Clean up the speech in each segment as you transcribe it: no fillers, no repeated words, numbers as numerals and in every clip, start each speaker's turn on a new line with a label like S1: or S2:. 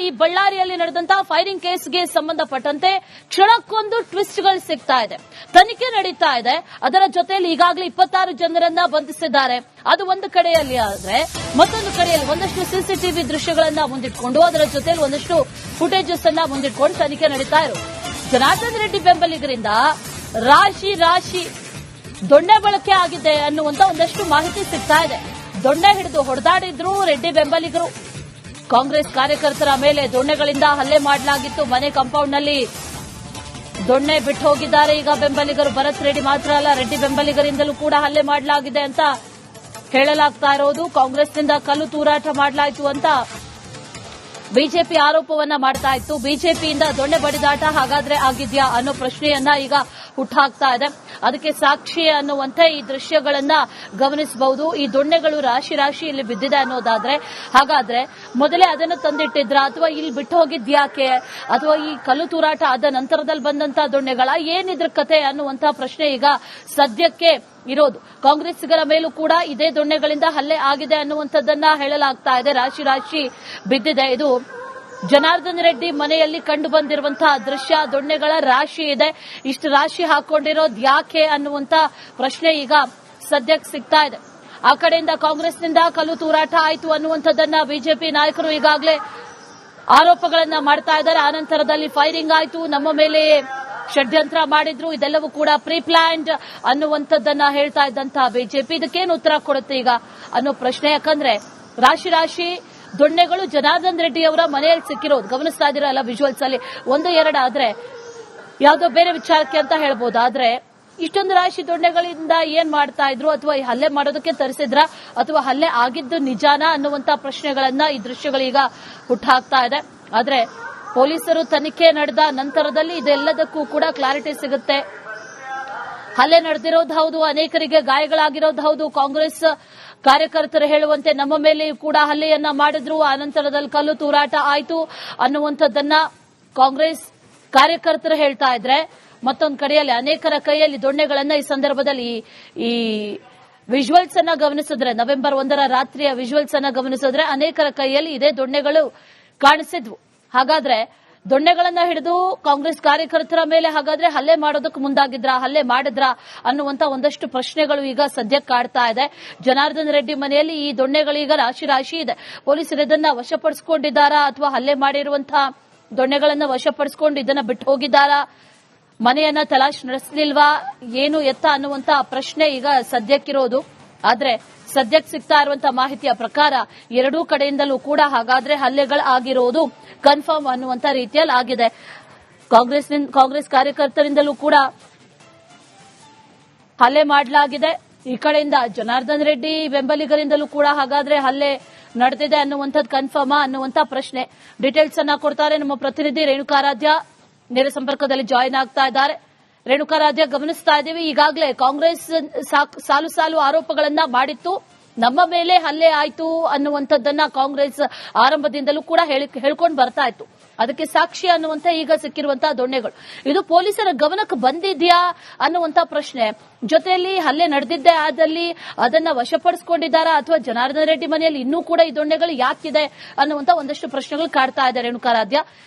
S1: ಈ ಬಳ್ಳಾರಿಯಲ್ಲಿ ನಡೆದಂತಹ ಫೈರಿಂಗ್ ಕೇಸ್ಗೆ ಸಂಬಂಧಪಟ್ಟಂತೆ ಕ್ಷಣಕ್ಕೊಂದು ಟ್ವಿಸ್ಟ್ಗಳು ಸಿಗ್ತಾ ಇದೆ. ತನಿಖೆ ನಡೀತಾ ಇದೆ. ಅದರ ಜೊತೆಯಲ್ಲಿ ಈಗಾಗಲೇ 26 ಜನರನ್ನ ಬಂಧಿಸಿದ್ದಾರೆ. ಅದು ಒಂದು ಕಡೆಯಲ್ಲಿ ಆದ್ರೆ, ಮತ್ತೊಂದು ಕಡೆಯಲ್ಲಿ ಒಂದಷ್ಟು ಸಿಸಿಟಿವಿ ದೃಶ್ಯಗಳನ್ನ ಮುಂದಿಟ್ಕೊಂಡು ಅದರ ಜೊತೆಯಲ್ಲಿ ಒಂದಷ್ಟು ಫುಟೇಜಸ್ ಅನ್ನ ಮುಂದಿಟ್ಕೊಂಡು ತನಿಖೆ ನಡೀತಾ ಇರೋದು. ಜನಾರ್ದನ್ ರೆಡ್ಡಿ ಬೆಂಬಲಿಗರಿಂದ ರಾಶಿ ದೊಣ್ಣೆ ಬಳಕೆ ಆಗಿದೆ ಅನ್ನುವಂತ ಒಂದಷ್ಟು ಮಾಹಿತಿ ಸಿಗ್ತಾ ಇದೆ. ದೊಣ್ಣೆ ಹಿಡಿದು ಹೊಡೆದಾಡಿದ್ರು ರೆಡ್ಡಿ ಬೆಂಬಲಿಗರು. ಕಾಂಗ್ರೆಸ್ ಕಾರ್ಯಕರ್ತರ ಮೇಲೆ ದೊಣ್ಣೆಗಳಿಂದ ಹಲ್ಲೆ ಮಾಡಲಾಗಿತ್ತು. ಮನೆ ಕಾಂಪೌಂಡ್ನಲ್ಲಿ ದೊಣ್ಣೆ ಬಿಟ್ಟು ಹೋಗಿದ್ದಾರೆ ಈಗ ಬೆಂಬಲಿಗರು. ಭರತ್ ರೆಡ್ಡಿ ಮಾತ್ರ ಅಲ್ಲ, ರೆಡ್ಡಿ ಬೆಂಬಲಿಗರಿಂದಲೂ ಕೂಡ ಹಲ್ಲೆ ಮಾಡಲಾಗಿದೆ ಅಂತ ಹೇಳಲಾಗ್ತಾ ಇರೋದು. ಕಾಂಗ್ರೆಸ್ನಿಂದ ಕಲ್ಲು ತೂರಾಟ ಮಾಡಲಾಯಿತು ಅಂತ ಬಿಜೆಪಿ ಆರೋಪವನ್ನ ಮಾಡ್ತಾ ಇತ್ತು. ಬಿಜೆಪಿಯಿಂದ ದೊಣ್ಣೆ ಬಡಿದಾಟ ಹಾಗಾದ್ರೆ ಆಗಿದ್ಯಾ ಅನ್ನೋ ಪ್ರಶ್ನೆಯನ್ನ ಈಗ ಹುಟ್ಟಾಕ್ತಾ ಇದೆ. ಅದಕ್ಕೆ ಸಾಕ್ಷಿ ಅನ್ನುವಂತೆ ಈ ದೃಶ್ಯಗಳನ್ನ ಗಮನಿಸಬಹುದು. ಈ ದೊಣ್ಣೆಗಳು ರಾಶಿ ಇಲ್ಲಿ ಬಿದ್ದಿದೆ ಅನ್ನೋದಾದ್ರೆ, ಹಾಗಾದ್ರೆ ಮೊದಲೇ ಅದನ್ನು ತಂದಿಟ್ಟಿದ್ರ ಅಥವಾ ಇಲ್ಲಿ ಬಿಟ್ಟು ಹೋಗಿದ್ಯಾಕೆ, ಅಥವಾ ಈ ಕಲ್ಲು ತೂರಾಟ ಆದ ನಂತರದಲ್ಲಿ ಬಂದಂತಹ ದೊಣ್ಣೆಗಳ ಏನಿದ್ರ ಕತೆ ಅನ್ನುವಂತಹ ಪ್ರಶ್ನೆ ಈಗ ಸದ್ಯಕ್ಕೆ ಇರೋದು. ಕಾಂಗ್ರೆಸ್ಸಿಗರ ಮೇಲೂ ಕೂಡ ಇದೇ ದೊಣ್ಣೆಗಳಿಂದ ಹಲ್ಲೆ ಆಗಿದೆ ಅನ್ನುವಂಥದ್ದನ್ನ ಹೇಳಲಾಗ್ತಾ ಇದೆ. ರಾಶಿ ಬಿದ್ದಿದೆ. ಇದು ಜನಾರ್ದನ್ ರೆಡ್ಡಿ ಮನೆಯಲ್ಲಿ ಕಂಡು ಬಂದಿರುವಂತಹ ದೃಶ್ಯ. ದೊಣ್ಣೆಗಳ ರಾಶಿ ಇದೆ. ಇಷ್ಟು ರಾಶಿ ಹಾಕೊಂಡಿರೋದು ಯಾಕೆ ಅನ್ನುವಂತ ಪ್ರಶ್ನೆ ಈಗ ಸದ್ಯಕ್ಕೆ ಸಿಗ್ತಾ ಇದೆ. ಆ ಕಡೆಯಿಂದ ಕಾಂಗ್ರೆಸ್ನಿಂದ ಕಲ್ಲು ತೂರಾಟ ಆಯಿತು ಅನ್ನುವಂಥದ್ದನ್ನ ಬಿಜೆಪಿ ನಾಯಕರು ಈಗಾಗಲೇ ಆರೋಪಗಳನ್ನ ಮಾಡ್ತಾ ಇದ್ದಾರೆ. ಆನಂತರದಲ್ಲಿ ಫೈರಿಂಗ್ ಆಯಿತು, ನಮ್ಮ ಮೇಲೆ ಷಡ್ಯಂತ್ರ ಮಾಡಿದ್ರು, ಇದೆಲ್ಲವೂ ಕೂಡ ಪ್ರೀ ಪ್ಲಾನ್ಡ್ ಅನ್ನುವಂಥದ್ದನ್ನ ಹೇಳ್ತಾ ಇದ್ದಂತಹ ಬಿಜೆಪಿ ಇದಕ್ಕೇನು ಉತ್ತರ ಕೊಡುತ್ತೆ ಈಗ ಅನ್ನೋ ಪ್ರಶ್ನೆ. ಯಾಕಂದ್ರೆ ರಾಶಿ ದೊಣ್ಣೆಗಳು ಜನಾರ್ದನ್ ರೆಡ್ಡಿ ಅವರ ಮನೆಯಲ್ಲಿ ಸಿಕ್ಕಿರೋದು ಗಮನಿಸ್ತಾ ಇದ್ದೀರಲ್ಲ ವಿಜುವಲ್ಸ್ ಅಲ್ಲಿ. 1-2 ಆದ್ರೆ ಯಾವುದೋ ಬೇರೆ ವಿಚಾರಕ್ಕೆ ಅಂತ ಹೇಳ್ಬೋದು. ಆದ್ರೆ ಇಷ್ಟೊಂದು ರಾಶಿ ದೊಣ್ಣೆಗಳಿಂದ ಏನ್ ಮಾಡ್ತಾ ಇದ್ರು, ಅಥವಾ ಹಲ್ಲೆ ಮಾಡೋದಕ್ಕೆ ತರಿಸಿದ್ರ, ಅಥವಾ ಹಲ್ಲೆ ಆಗಿದ್ದು ನಿಜಾನ ಅನ್ನುವಂತ ಪ್ರಶ್ನೆಗಳನ್ನ ಈ ದೃಶ್ಯಗಳೀಗ ಹುಟ್ಟಾಕ್ತಾ ಇದೆ. ಆದ್ರೆ ಪೊಲೀಸರು ತನಿಖೆ ನಡೆದ ನಂತರದಲ್ಲಿ ಇದೆಲ್ಲದಕ್ಕೂ ಕೂಡ ಕ್ಲಾರಿಟಿ ಸಿಗುತ್ತೆ. ಹಲ್ಲೆ ನಡೆದಿರೋದು ಹೌದು, ಅನೇಕರಿಗೆ ಗಾಯಗಳಾಗಿರೋದು ಹೌದು. ಕಾಂಗ್ರೆಸ್ ಕಾರ್ಯಕರ್ತರು ಹೇಳುವಂತೆ ನಮ್ಮ ಮೇಲೆ ಕೂಡ ಹಲ್ಲೆಯನ್ನ ಮಾಡಿದ್ರು, ಆನಂತರದಲ್ಲಿ ಕಲ್ಲು ತೂರಾಟ ಆಯಿತು ಅನ್ನುವಂಥದ್ದನ್ನ ಕಾಂಗ್ರೆಸ್ ಕಾರ್ಯಕರ್ತರು ಹೇಳ್ತಾ ಇದ್ರೆ, ಮತ್ತೊಂದು ಕಡೆಯಲ್ಲಿ ಅನೇಕರ ಕೈಯಲ್ಲಿ ದೊಣ್ಣೆಗಳನ್ನ ಈ ಸಂದರ್ಭದಲ್ಲಿ ಈ ವಿಜುವಲ್ಸ್ ಅನ್ನ ಗಮನಿಸಿದ್ರೆ, ನವೆಂಬರ್ 1ರ ರಾತ್ರಿಯ ವಿಜುವಲ್ಸ್ ಅನ್ನ ಗಮನಿಸಿದ್ರೆ ಅನೇಕರ ಕೈಯಲ್ಲಿ ಇದೇ ದೊಣ್ಣೆಗಳು ಕಾಣಿಸಿದ್ವು. ಹಾಗಾದ್ರೆ ದೊಣ್ಣೆಗಳನ್ನ ಹಿಡಿದು ಕಾಂಗ್ರೆಸ್ ಕಾರ್ಯಕರ್ತರ ಮೇಲೆ ಹಾಗಾದ್ರೆ ಹಲ್ಲೆ ಮಾಡೋದಕ್ಕೆ ಮುಂದಾಗಿದ್ರ, ಹಲ್ಲೆ ಮಾಡಿದ್ರ ಅನ್ನುವಂತ ಒಂದಷ್ಟು ಪ್ರಶ್ನೆಗಳು ಈಗ ಸದ್ಯಕ್ಕೆ ಕಾಡ್ತಾ ಇದೆ. ಜನಾರ್ದನ್ ರೆಡ್ಡಿ ಮನೆಯಲ್ಲಿ ಈ ದೊಣ್ಣೆಗಳೀಗ ರಾಶಿ ಇದೆ. ಪೊಲೀಸರು ಇದನ್ನ ವಶಪಡಿಸಿಕೊಂಡಿದ್ದಾರಾ, ಅಥವಾ ಹಲ್ಲೆ ಮಾಡಿರುವಂತಹ ದೊಣ್ಣೆಗಳನ್ನ ವಶಪಡಿಸಿಕೊಂಡು ಇದನ್ನ ಬಿಟ್ಟು ಹೋಗಿದ್ದಾರಾ, ಮನೆಯನ್ನ ತಲಾಶ್ ನಡೆಸಲಿಲ್ವಾ, ಏನು ಎತ್ತ ಅನ್ನುವಂತ ಪ್ರಶ್ನೆ ಈಗ ಸದ್ಯಕ್ಕಿರೋದು. ಆದ್ರೆ ಸದ್ಯಕ್ಕೆ ಸಿಗ್ತಾ ಇರುವಂತಹ ಮಾಹಿತಿಯ ಪ್ರಕಾರ ಎರಡೂ ಕಡೆಯಿಂದಲೂ ಕೂಡ ಹಾಗಾದ್ರೆ ಹಲ್ಲೆಗಳಾಗಿರೋದು ಕನ್ಫರ್ಮ್ ಅನ್ನುವಂತ ರೀತಿಯಲ್ಲಿ ಆಗಿದೆ. ಕಾಂಗ್ರೆಸ್ ಕಾರ್ಯಕರ್ತರಿಂದಲೂ ಕೂಡ ಹಲ್ಲೆ ಮಾಡಲಾಗಿದೆ. ಈ ಕಡೆಯಿಂದ ಜನಾರ್ದನ್ ರೆಡ್ಡಿ ಬೆಂಬಲಿಗರಿಂದಲೂ ಕೂಡ ಹಾಗಾದ್ರೆ ಹಲ್ಲೆ ನಡೆದಿದೆ ಅನ್ನುವಂಥದ್ದು ಕನ್ಫರ್ಮಾ ಅನ್ನುವಂತ ಪ್ರಶ್ನೆ. ಡೀಟೇಲ್ಸ್ ಅನ್ನ ಕೊಡ್ತಾರೆ ನಮ್ಮ ಪ್ರತಿನಿಧಿ ರೇಣುಕಾರಾಧ್ಯ, ನೇರ ಸಂಪರ್ಕದಲ್ಲಿ ಜಾಯಿನ್ ಆಗ್ತಾ ಇದ್ದಾರೆ. ರೇಣುಕಾರಾಧ್ಯ, ಗಮನಿಸ್ತಾ ಇದ್ದೀವಿ ಈಗಾಗಲೇ ಕಾಂಗ್ರೆಸ್ ಸಾಲು ಆರೋಪಗಳನ್ನ ಮಾಡಿತ್ತು, ನಮ್ಮ ಮೇಲೆ ಹಲ್ಲೆ ಆಯಿತು ಅನ್ನುವಂಥದ್ದನ್ನ ಕಾಂಗ್ರೆಸ್ ಆರಂಭದಿಂದಲೂ ಕೂಡ ಹೇಳ್ಕೊಂಡು ಬರ್ತಾ ಇತ್ತು. ಅದಕ್ಕೆ ಸಾಕ್ಷಿ ಅನ್ನುವಂತ ಈಗ ಸಿಕ್ಕಿರುವಂತಹ ದೊಣ್ಣೆಗಳು ಇದು ಪೊಲೀಸರ ಗಮನಕ್ಕೆ ಬಂದಿದ್ಯಾ ಅನ್ನುವಂತ ಪ್ರಶ್ನೆ. ಜೊತೆಯಲ್ಲಿ ಹಲ್ಲೆ ನಡೆದಿದ್ದೇ ಆದಲ್ಲಿ ಅದನ್ನ ವಶಪಡಿಸಿಕೊಂಡಿದ್ದಾರಾ, ಅಥವಾ ಜನಾರ್ದನ್ ರೆಡ್ಡಿ ಮನೆಯಲ್ಲಿ ಇನ್ನೂ ಕೂಡ ಈ ದೊಣ್ಣೆಗಳು ಯಾಕಿದೆ ಅನ್ನುವಂತ ಒಂದಷ್ಟು ಪ್ರಶ್ನೆಗಳು ಕಾಡ್ತಾ ಇದೆ. ರೇಣುಕಾರಾಧ್ಯ,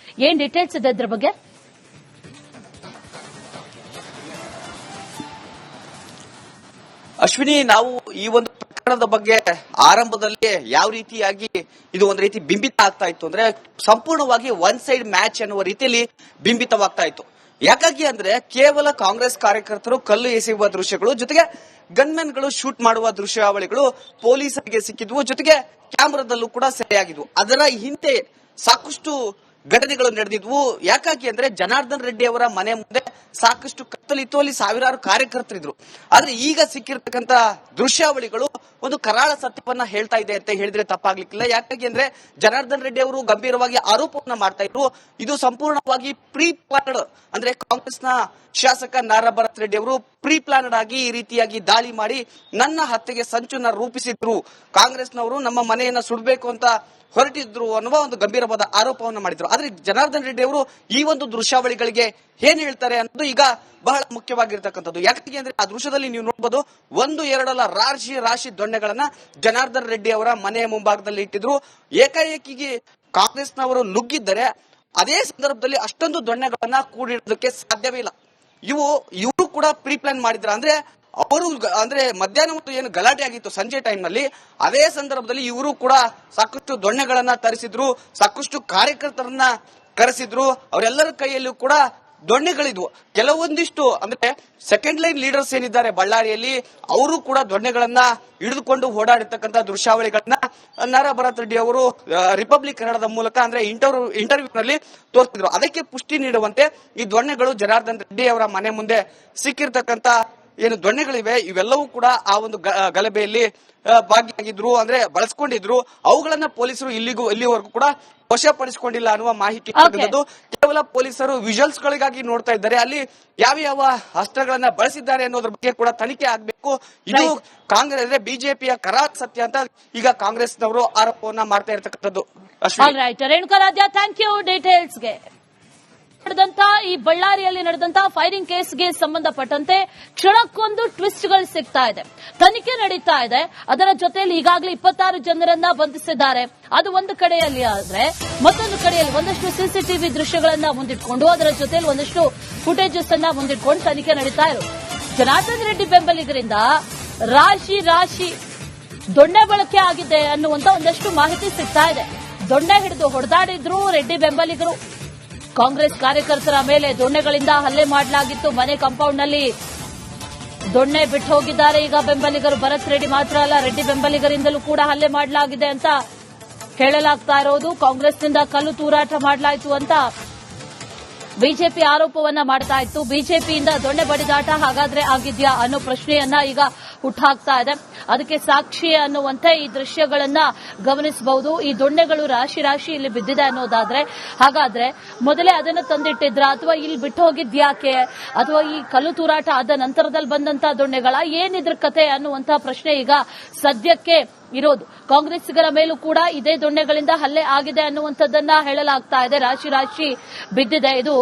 S1: ಏನ್ ಡೀಟೇಲ್ಸ್ ಇದೆ ಇದ್ರ ಬಗ್ಗೆ?
S2: ಅಶ್ವಿನಿ, ನಾವು ಈ ಒಂದು ಪ್ರಕರಣದ ಬಗ್ಗೆ ಆರಂಭದಲ್ಲಿ ಯಾವ ರೀತಿಯಾಗಿ ಇದು ಒಂದು ರೀತಿ ಬಿಂಬಿತ ಆಗ್ತಾ ಇತ್ತು ಅಂದ್ರೆ ಸಂಪೂರ್ಣವಾಗಿ ಒನ್ ಸೈಡ್ ಮ್ಯಾಚ್ ಅನ್ನುವ ರೀತಿಯಲ್ಲಿ ಬಿಂಬಿತವಾಗ್ತಾ ಇತ್ತು. ಯಾಕಾಗಿ ಅಂದ್ರೆ ಕೇವಲ ಕಾಂಗ್ರೆಸ್ ಕಾರ್ಯಕರ್ತರು ಕಲ್ಲು ಎಸೆಯುವ ದೃಶ್ಯಗಳು, ಜೊತೆಗೆ ಗನ್ಮೆನ್ಗಳು ಶೂಟ್ ಮಾಡುವ ದೃಶ್ಯಾವಳಿಗಳು ಪೊಲೀಸರಿಗೆ ಸಿಕ್ಕಿದ್ವು, ಜೊತೆಗೆ ಕ್ಯಾಮೆರಾದಲ್ಲೂ ಕೂಡ ಸೆರೆಯಾಗಿದ್ವು. ಅದರ ಹಿಂದೆ ಸಾಕಷ್ಟು ಘಟನೆಗಳು ನಡೆದಿದ್ವು. ಯಾಕಾಗಿ ಅಂದ್ರೆ ಜನಾರ್ದನ್ ರೆಡ್ಡಿ ಅವರ ಮನೆ ಮುಂದೆ ಸಾಕಷ್ಟು ಕತ್ತಲಿತ್ತು, ಅಲ್ಲಿ ಸಾವಿರಾರು ಕಾರ್ಯಕರ್ತರಿದ್ರು. ಆದ್ರೆ ಈಗ ಸಿಕ್ಕಿರ್ತಕ್ಕಂತ ದೃಶ್ಯಾವಳಿಗಳು ಒಂದು ಕರಾಳ ಸತ್ಯವನ್ನ ಹೇಳ್ತಾ ಇದೆ ಅಂತ ಹೇಳಿದ್ರೆ ತಪ್ಪಾಗ್ಲಿಕ್ಕಿಲ್ಲ. ಯಾಕಾಗಿ ಅಂದ್ರೆ ಜನಾರ್ದನ್ ರೆಡ್ಡಿ ಅವರು ಗಂಭೀರವಾಗಿ ಆರೋಪವನ್ನ ಮಾಡ್ತಾ ಇದ್ರು, ಇದು ಸಂಪೂರ್ಣವಾಗಿ ಪ್ರೀ ಪ್ಲಾನ್ಡ್, ಅಂದ್ರೆ ಕಾಂಗ್ರೆಸ್ನ ಶಾಸಕ ನಾರಾ ಭರತ್ ರೆಡ್ಡಿ ಅವರು ಪ್ರೀ ಪ್ಲಾನ್ಡ್ ಆಗಿ ಈ ರೀತಿಯಾಗಿ ದಾಳಿ ಮಾಡಿ ನನ್ನ ಹತ್ಯೆಗೆ ಸಂಚನ್ನ ರೂಪಿಸಿದ್ರು, ಕಾಂಗ್ರೆಸ್ನವರು ನಮ್ಮ ಮನೆಯನ್ನ ಸುಡಬೇಕು ಅಂತ ಹೊರಟಿದ್ರು ಅನ್ನುವ ಒಂದು ಗಂಭೀರವಾದ ಆರೋಪವನ್ನು ಮಾಡಿದ್ರು. ಆದ್ರೆ ಜನಾರ್ದನ್ ರೆಡ್ಡಿ ಅವರು ಈ ಒಂದು ದೃಶ್ಯಾವಳಿಗಳಿಗೆ ಏನ್ ಹೇಳ್ತಾರೆ ಅನ್ನೋದು ಈಗ ಬಹಳ ಮುಖ್ಯವಾಗಿರ್ತಕ್ಕಂಥದ್ದು. ಯಾಕೆ ಅಂದ್ರೆ ಆ ದೃಶ್ಯದಲ್ಲಿ ನೀವು ನೋಡಬಹುದು, 1-2 ರಾಶಿ ದೊಣ್ಣೆಗಳನ್ನ ಜನಾರ್ದನ್ ರೆಡ್ಡಿ ಅವರ ಮನೆಯ ಮುಂಭಾಗದಲ್ಲಿ ಇಟ್ಟಿದ್ರು. ಏಕಾಏಕಿ ಕಾಂಗ್ರೆಸ್ನವರು ನುಗ್ಗಿದ್ದರೆ ಅದೇ ಸಂದರ್ಭದಲ್ಲಿ ಅಷ್ಟೊಂದು ದೊಣ್ಣೆಗಳನ್ನ ಕೂಡಿಡೋದಕ್ಕೆ ಸಾಧ್ಯವೇ ಇಲ್ಲ. ಇವರು ಕೂಡ ಪ್ರೀ ಪ್ಲಾನ್ ಮಾಡಿದ್ರ ಅಂದ್ರೆ ಅವರು ಅಂದ್ರೆ ಮಧ್ಯಾಹ್ನ ಹೊತ್ತು ಏನು ಗಲಾಟೆ ಆಗಿತ್ತು ಸಂಜೆ ಟೈಮ್ ನಲ್ಲಿ, ಅದೇ ಸಂದರ್ಭದಲ್ಲಿ ಇವರು ಕೂಡ ಸಾಕಷ್ಟು ದೊಣ್ಣೆಗಳನ್ನ ತರಿಸಿದ್ರು, ಸಾಕಷ್ಟು ಕಾರ್ಯಕರ್ತರನ್ನ ಕರೆಸಿದ್ರು. ಅವರೆಲ್ಲರ ಕೈಯಲ್ಲೂ ಕೂಡ ದೊಣ್ಣೆಗಳಿದ್ವು. ಕೆಲವೊಂದಿಷ್ಟು ಅಂದ್ರೆ ಸೆಕೆಂಡ್ ಲೈನ್ ಲೀಡರ್ಸ್ ಏನಿದ್ದಾರೆ ಬಳ್ಳಾರಿಯಲ್ಲಿ, ಅವರು ಕೂಡ ದೊಣ್ಣೆಗಳನ್ನ ಹಿಡಿದುಕೊಂಡು ಓಡಾಡಿರ್ತಕ್ಕಂಥ ದೃಶ್ಯಾವಳಿಗಳನ್ನ ನಾರಾ ಭರತ್ ರೆಡ್ಡಿ ಅವರು ರಿಪಬ್ಲಿಕ್ ಕನ್ನಡದ ಮೂಲಕ ಅಂದ್ರೆ ಇಂಟರ್ವ್ಯೂ ನಲ್ಲಿ ತೋರಿಸಿದ್ರು. ಅದಕ್ಕೆ ಪುಷ್ಟಿ ನೀಡುವಂತೆ ಈ ದೊಣ್ಣೆಗಳು ಜನಾರ್ದನ್ ರೆಡ್ಡಿ ಅವರ ಮನೆ ಮುಂದೆ ಸಿಕ್ಕಿರ್ತಕ್ಕಂಥ ಏನು ದೊಣ್ಣೆಗಳಿವೆ ಇವೆಲ್ಲವೂ ಕೂಡ ಆ ಒಂದು ಗಲಭೆಯಲ್ಲಿ ಭಾಗಿಯಾಗಿದ್ರು, ಅಂದ್ರೆ ಬಳಸ್ಕೊಂಡಿದ್ರು. ಅವುಗಳನ್ನ ಪೊಲೀಸರು ಇಲ್ಲಿವರೆಗೂ ಕೂಡ ವಶಪಡಿಸಿಕೊಂಡಿಲ್ಲ ಅನ್ನುವ ಮಾಹಿತಿ. ಕೇವಲ ಪೊಲೀಸರು ವಿಜುವಲ್ಸ್ ಗಳಿಗಾಗಿ ನೋಡ್ತಾ ಇದ್ದಾರೆ. ಅಲ್ಲಿ ಯಾವ ಅಸ್ತ್ರಗಳನ್ನ ಬಳಸಿದ್ದಾರೆ ಅನ್ನೋದ್ರ ಬಗ್ಗೆ ಕೂಡ ತನಿಖೆ ಆಗ್ಬೇಕು. ಇದು ಕಾಂಗ್ರೆಸ್ ಬಿಜೆಪಿಯ ಕರಾಳ ಸತ್ಯ ಅಂತ ಈಗ ಕಾಂಗ್ರೆಸ್ನವರು ಆರೋಪವನ್ನ ಮಾಡ್ತಾ ಇರತಕ್ಕಂಥದ್ದು.
S1: ರೇಣುಕಾರಾಧ್ಯ, ಥ್ಯಾಂಕ್ ಯು ಡೀಟೇಲ್ಸ್ಗೆ. ಈ ಬಳ್ಳಾರಿಯಲ್ಲಿ ನಡೆದಂತ ಫೈರಿಂಗ್ ಕೇಸ್ಗೆ ಸಂಬಂಧಪಟ್ಟಂತೆ ಕ್ಷಣಕ್ಕೊಂದು ಟ್ವಿಸ್ಟ್ಗಳು ಸಿಗ್ತಾ ಇದೆ. ತನಿಖೆ ನಡೀತಾ ಇದೆ. ಅದರ ಜೊತೆಯಲ್ಲಿ ಈಗಾಗಲೇ 26 ಜನರನ್ನ ಬಂಧಿಸಿದ್ದಾರೆ. ಅದು ಒಂದು ಕಡೆಯಲ್ಲಿ ಆದ್ರೆ, ಮತ್ತೊಂದು ಕಡೆಯಲ್ಲಿ ಒಂದಷ್ಟು ಸಿಸಿಟಿವಿ ದೃಶ್ಯಗಳನ್ನ ಮುಂದಿಟ್ಕೊಂಡು ಅದರ ಜೊತೆಯಲ್ಲಿ ಒಂದಷ್ಟು ಫುಟೇಜಸ್ ಅನ್ನ ಮುಂದಿಟ್ಕೊಂಡು ತನಿಖೆ ನಡೀತಾ ಇರೋದು. ಜನಾರ್ದನ್ ರೆಡ್ಡಿ ಬೆಂಬಲಿಗರಿಂದ ರಾಶಿ ದೊಣ್ಣೆ ಬಳಕೆ ಆಗಿದೆ ಅನ್ನುವಂತ ಒಂದಷ್ಟು ಮಾಹಿತಿ ಸಿಗ್ತಾ ಇದೆ. ದೊಣ್ಣೆ ಹಿಡಿದು ಹೊಡೆದಾಡಿದ್ರು ರೆಡ್ಡಿ ಬೆಂಬಲಿಗರು. ಕಾಂಗ್ರೆಸ್ ಕಾರ್ಯಕರ್ತರ ಮೇಲೆ ದೊಣ್ಣೆಗಳಿಂದ ಹಲ್ಲೆ ಮಾಡಲಾಗಿತ್ತು. ಮನೆ ಕಾಂಪೌಂಡ್ ನಲ್ಲಿ ದೊಣ್ಣೆ ಬಿಟ್ಟು ಹೋಗಿದ್ದಾರೆ ಈಗ ಬೆಂಬಲಿಗರು. ಭರತ್ ರೆಡ್ಡಿ ಮಾತ್ರ ಅಲ್ಲ, ರೆಡ್ಡಿ ಬೆಂಬಲಿಗರಿಂದಲೂ ಕೂಡ ಹಲ್ಲೆ ಮಾಡಲಾಗಿದೆ ಅಂತ ಹೇಳಲಾಗ್ತಾ ಇರೋದು. ಕಾಂಗ್ರೆಸ್ನಿಂದ ಕಲ್ಲು ತೂರಾಟ ಮಾಡಲಾಯಿತು ಅಂತ ಬಿಜೆಪಿ ಆರೋಪವನ್ನ ಮಾಡ್ತಾ ಇತ್ತು. ಬಿಜೆಪಿಯಿಂದ ದೊಣ್ಣೆ ಬಡಿದಾಟ ಹಾಗಾದ್ರೆ ಆಗಿದ್ಯಾ ಅನ್ನೋ ಪ್ರಶ್ನೆಯನ್ನ ಈಗ ಹುಟ್ಟಾಕ್ತಾ ಇದೆ. ಅದಕ್ಕೆ ಸಾಕ್ಷಿ ಅನ್ನುವಂತೆ ಈ ದೃಶ್ಯಗಳನ್ನ ಗಮನಿಸಬಹುದು. ಈ ದೊಣ್ಣೆಗಳು ರಾಶಿ ಇಲ್ಲಿ ಬಿದ್ದಿದೆ ಅನ್ನೋದಾದ್ರೆ, ಹಾಗಾದ್ರೆ ಮೊದಲೇ ಅದನ್ನ ತಂದಿಟ್ಟಿದ್ರ ಅಥವಾ ಇಲ್ಲಿ ಬಿಟ್ಟು ಹೋಗಿದ್ಯಾಕೆ, ಅಥವಾ ಈ ಕಲ್ಲು ತೂರಾಟ ಆದ ನಂತರದಲ್ಲಿ ಬಂದಂತಹ ದೊಣ್ಣೆಗಳ ಏನಿದ್ರ ಕತೆ ಅನ್ನುವಂತ ಪ್ರಶ್ನೆ ಈಗ ಸದ್ಯಕ್ಕೆ ಇರೋದು. ಕಾಂಗ್ರೆಸ್ಸಿಗರ ಮೇಲೂ ಕೂಡ ಇದೇ ದೊಣ್ಣೆಗಳಿಂದ ಹಲ್ಲೆ ಆಗಿದೆ ಅನ್ನುವಂಥದ್ದನ್ನ ಹೇಳಲಾಗ್ತಾ ಇದೆ. ರಾಶಿ ಬಿದ್ದಿದೆ. ಇದು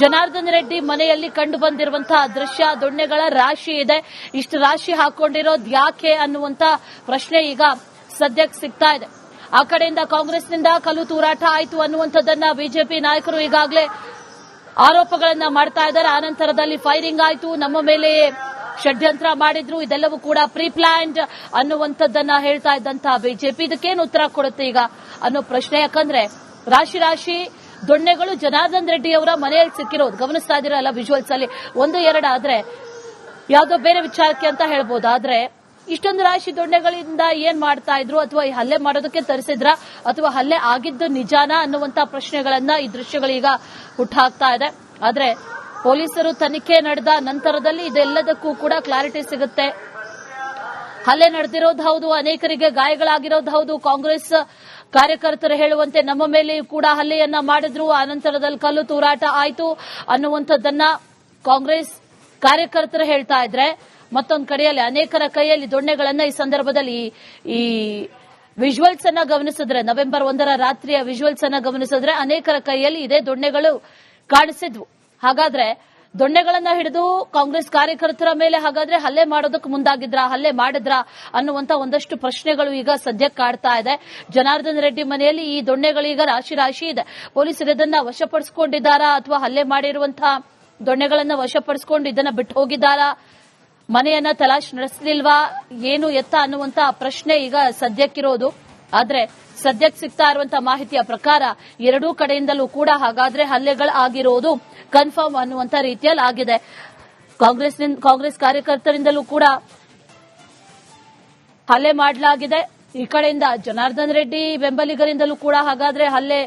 S1: ಜನಾರ್ದನ್ ರೆಡ್ಡಿ ಮನೆಯಲ್ಲಿ ಕಂಡು ಬಂದಿರುವಂತಹ ದೃಶ್ಯ. ದೊಣ್ಣೆಗಳ ರಾಶಿ ಇದೆ. ಇಷ್ಟು ರಾಶಿ ಹಾಕೊಂಡಿರೋದು ಯಾಕೆ ಅನ್ನುವಂತ ಪ್ರಶ್ನೆ ಈಗ ಸದ್ಯಕ್ಕೆ ಸಿಗ್ತಾ ಇದೆ. ಆ ಕಡೆಯಿಂದ ಕಾಂಗ್ರೆಸ್ನಿಂದ ಕಲ್ಲು ತೂರಾಟ ಆಯಿತು ಅನ್ನುವಂಥದ್ದನ್ನ ಬಿಜೆಪಿ ನಾಯಕರು ಈಗಾಗಲೇ ಆರೋಪಗಳನ್ನ ಮಾಡ್ತಾ ಇದ್ದಾರೆ. ಆನಂತರದಲ್ಲಿ ಫೈರಿಂಗ್ ಆಯಿತು, ನಮ್ಮ ಮೇಲೆ ಷಡ್ಯಂತ್ರ ಮಾಡಿದ್ರು, ಇದೆಲ್ಲವೂ ಕೂಡ ಪ್ರೀ ಪ್ಲಾನ್ಡ್ ಅನ್ನುವಂಥದ್ದನ್ನ ಹೇಳ್ತಾ ಇದ್ದಂತಹ ಬಿಜೆಪಿ ಇದಕ್ಕೇನು ಉತ್ತರ ಕೊಡುತ್ತೆ ಈಗ ಅನ್ನೋ ಪ್ರಶ್ನೆ. ಯಾಕಂದ್ರೆ ರಾಶಿ ದೊಣ್ಣೆಗಳು ಜನಾರ್ದನ್ ರೆಡ್ಡಿ ಅವರ ಮನೆಯಲ್ಲಿ ಸಿಕ್ಕಿರೋದು ಗಮನಿಸ್ತಾ ಇದ್ದೀರಲ್ಲ ವಿಜುವಲ್ಸ್ ಅಲ್ಲಿ. 1-2 ಆದ್ರೆ ಯಾವುದೋ ಬೇರೆ ವಿಚಾರಕ್ಕೆ ಅಂತ ಹೇಳ್ಬೋದು. ಆದ್ರೆ ಇಷ್ಟೊಂದು ರಾಶಿ ದೊಣ್ಣೆಗಳಿಂದ ಏನ್ ಮಾಡ್ತಾ ಇದ್ರು, ಅಥವಾ ಈ ಹಲ್ಲೆ ಮಾಡೋದಕ್ಕೆ ತರಿಸಿದ್ರ, ಅಥವಾ ಹಲ್ಲೆ ಆಗಿದ್ದು ನಿಜಾನ ಅನ್ನುವಂತ ಪ್ರಶ್ನೆಗಳನ್ನ ಈ ದೃಶ್ಯಗಳೀಗ ಹುಟ್ಟಾಕ್ತಾ ಇದೆ. ಆದ್ರೆ ಪೊಲೀಸರು ತನಿಖೆ ನಡೆದ ನಂತರದಲ್ಲಿ ಇದೆಲ್ಲದಕ್ಕೂ ಕೂಡ ಕ್ಲಾರಿಟಿ ಸಿಗುತ್ತೆ. ಹಲ್ಲೆ ನಡೆದಿರೋದು ಹೌದು, ಅನೇಕರಿಗೆ ಗಾಯಗಳಾಗಿರೋದು ಹೌದು. ಕಾಂಗ್ರೆಸ್ ಕಾರ್ಯಕರ್ತರು ಹೇಳುವಂತೆ ನಮ್ಮ ಮೇಲೆ ಕೂಡ ಹಲ್ಲೆಯನ್ನ ಮಾಡಿದ್ರು, ಆನಂತರದಲ್ಲಿ ಕಲ್ಲು ತೂರಾಟ ಆಯಿತು ಅನ್ನುವಂಥದ್ದನ್ನ ಕಾಂಗ್ರೆಸ್ ಕಾರ್ಯಕರ್ತರು ಹೇಳ್ತಾ ಇದ್ರೆ, ಮತ್ತೊಂದು ಕಡೆಯಲ್ಲಿ ಅನೇಕರ ಕೈಯಲ್ಲಿ ದೊಣ್ಣೆಗಳನ್ನ ಈ ಸಂದರ್ಭದಲ್ಲಿ ಈ ವಿಜುವಲ್ಸ್ ಅನ್ನ ಗಮನಿಸಿದ್ರೆ, ನವೆಂಬರ್ 1ರ ರಾತ್ರಿಯ ವಿಜುವಲ್ಸ್ ಅನ್ನ ಗಮನಿಸಿದ್ರೆ ಅನೇಕರ ಕೈಯಲ್ಲಿ ಇದೇ ದೊಣ್ಣೆಗಳು ಕಾಣಿಸಿದ್ವು. ಹಾಗಾದ್ರೆ ದೊಣ್ಣೆಗಳನ್ನ ಹಿಡಿದು ಕಾಂಗ್ರೆಸ್ ಕಾರ್ಯಕರ್ತರ ಮೇಲೆ ಹಾಗಾದ್ರೆ ಹಲ್ಲೆ ಮಾಡೋದಕ್ಕೆ ಮುಂದಾಗಿದ್ರ, ಹಲ್ಲೆ ಮಾಡಿದ್ರ ಅನ್ನುವಂತ ಒಂದಷ್ಟು ಪ್ರಶ್ನೆಗಳು ಈಗ ಸದ್ಯಕ್ಕೆ ಕಾಡ್ತಾ ಇದೆ. ಜನಾರ್ದನ್ ರೆಡ್ಡಿ ಮನೆಯಲ್ಲಿ ಈ ದೊಣ್ಣೆಗಳೀಗ ರಾಶಿ ಇದೆ. ಪೊಲೀಸರು ಇದನ್ನ ವಶಪಡಿಸಿಕೊಂಡಿದ್ದಾರಾ, ಅಥವಾ ಹಲ್ಲೆ ಮಾಡಿರುವಂತಹ ದೊಣ್ಣೆಗಳನ್ನ ವಶಪಡಿಸಿಕೊಂಡು ಇದನ್ನ ಬಿಟ್ಟು ಹೋಗಿದ್ದಾರಾ, ಮನೆಯನ್ನ ತಲಾಶ್ ನಡೆಸಲಿಲ್ವಾ, ಏನು ಎತ್ತ ಅನ್ನುವಂತ ಪ್ರಶ್ನೆ ಈಗ ಸದ್ಯಕ್ಕಿರೋದು. ಆದ್ರೆ ಸದ್ಯಕ್ಕೆ ಸಿಗ್ತಾ ಇರುವಂತಹ ಮಾಹಿತಿಯ ಪ್ರಕಾರ ಎರಡೂ ಕಡೆಯಿಂದಲೂ ಕೂಡ ಹಾಗಾದ್ರೆ ಹಲ್ಲೆಗಳಾಗಿರೋದು ಕನ್ಫರ್ಮ್ ಅನ್ನುವಂತ ರೀತಿಯಲ್ಲಿ ಆಗಿದೆ. ಕಾಂಗ್ರೆಸ್ ಕಾರ್ಯಕರ್ತರಿಂದಲೂ ಕೂಡ ಹಲ್ಲೆ ಮಾಡಲಾಗಿದೆ. ಈ ಕಡೆಯಿಂದ ಜನಾರ್ದನ್ ರೆಡ್ಡಿ ಬೆಂಬಲಿಗರಿಂದಲೂ ಕೂಡ ಹಾಗಾದ್ರೆ ಹಲ್ಲೆ